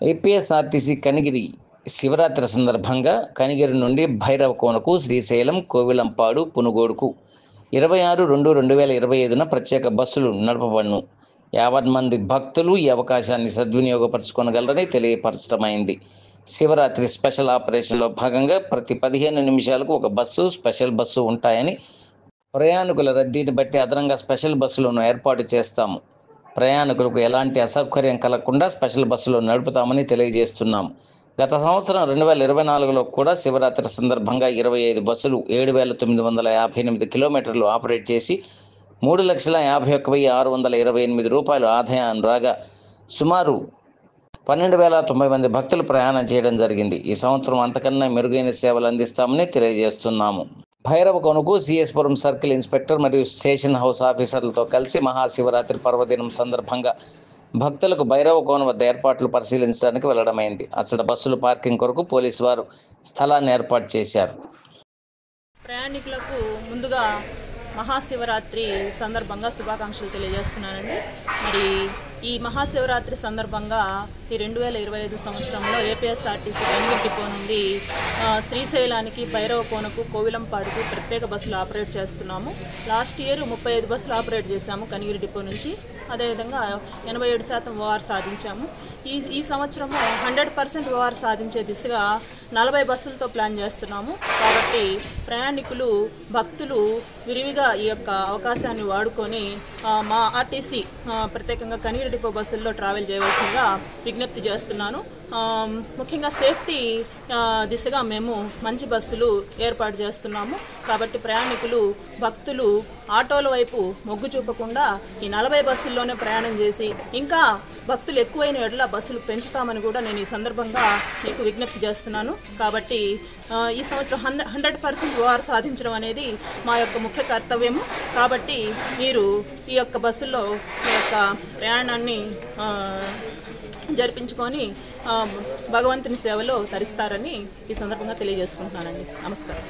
APSRTC Kanigiri Shivaratri సందర్భంగా కనిగిరి నుండి భైరవకోనకు, శ్రీశైలం, కోవిలంపాడు, పునుగోడుకు 26/2/2025న ప్రత్యేక బస్సులు నడపబడును. 50 మంది భక్తులు ఈ అవకాశాన్ని సద్వినియోగపరచుకోగలరని తెలియపరచడమైంది. శివరాత్రి స్పెషల్ ఆపరేషన్లో భాగంగా ప్రతి 15 నిమిషాలకు ఒక బస్సు, స్పెషల్ బస్సు ఉంటాయని, ప్రయాణికుల రద్దీని బట్టి అదనంగా స్పెషల్ బస్సులను ఏర్పాటు చేస్తాము. ప్రయాణికులకు ఎలాంటి అసౌకర్యం కలగకుండా స్పెషల్ బస్సులు నడుపుతామని తెలియజేస్తున్నాము. గత సంవత్సరం 2024లో కూడా శివరాత్రి సందర్భంగా 25 బస్సులు 7,958 కిలోమీటర్లు ఆపరేట్ చేసి 3,51,628 రూపాయలు ఆదాయం రాగా సుమారు 12,090 మంది భక్తులు ప్రయాణం చేయడం జరిగింది. ఈ సంవత్సరం అంతకన్నా మెరుగైన సేవలు అందిస్తామని తెలియజేస్తున్నాము. భైరవకోనకు సిఎస్పురం సర్కిల్ ఇన్స్పెక్టర్ మరియు స్టేషన్ హౌస్ ఆఫీసర్లతో కలిసి మహాశివరాత్రి పర్వదినం సందర్భంగా భక్తులకు భైరవకోన వద్ద ఏర్పాట్లు పరిశీలించడానికి వెళ్లడమైంది. అక్కడ బస్సులు పార్కింగ్ కొరకు పోలీసు వారు స్థలాన్ని ఏర్పాటు చేశారు. ప్రయాణికులకు ముందుగా మహాశివరాత్రి సందర్భంగా శుభాకాంక్షలు తెలియజేస్తున్నానండి. మరి ఈ మహాశివరాత్రి సందర్భంగా ఈ 2025 సంవత్సరంలో ఏపీఎస్ఆర్టీసీ కనిగిరి డిపో నుండి శ్రీశైలానికి, భైరవకోనకు, కోవిలంపాడుకు ప్రత్యేక బస్సులు ఆపరేట్ చేస్తున్నాము. లాస్ట్ ఇయర్ 35 బస్సులు ఆపరేట్ చేశాము కనిగిరి డిపో నుంచి. అదేవిధంగా 87% ఓఆర్ సాధించాము. ఈ సంవత్సరము 100% ఓఆర్ సాధించే దిశగా 40 బస్సులతో ప్లాన్ చేస్తున్నాము. కాబట్టి ప్రయాణికులు, భక్తులు విరివిగా ఈ యొక్క అవకాశాన్ని వాడుకొని మా ఆర్టీసీ ప్రత్యేకంగా కనిగిరి డిపో బస్సుల్లో ట్రావెల్ చేయవలసిందిగా విజ్ఞప్తి చేస్తున్నాను. ముఖ్యంగా సేఫ్టీ దిశగా మేము మంచి బస్సులు ఏర్పాటు చేస్తున్నాము. కాబట్టి ప్రయాణికులు, భక్తులు ఆటోల వైపు మొగ్గు చూపకుండా ఈ 40 బస్సుల్లోనే ప్రయాణం చేసి, ఇంకా భక్తులు ఎక్కువైన ఎడల బస్సులు పెంచుతామని కూడా నేను ఈ సందర్భంగా మీకు విజ్ఞప్తి చేస్తున్నాను. కాబట్టి ఈ సంవత్సరం 100% ఓఆర్ సాధించడం అనేది మా యొక్క ముఖ్య కర్తవ్యము. కాబట్టి మీరు ఈ యొక్క బస్సుల్లో మీ యొక్క ప్రయాణాన్ని జరిపించుకొని భగవంతుని సేవలో తరిస్తారని ఈ సందర్భంగా తెలియజేసుకుంటున్నానండి. నమస్కారం.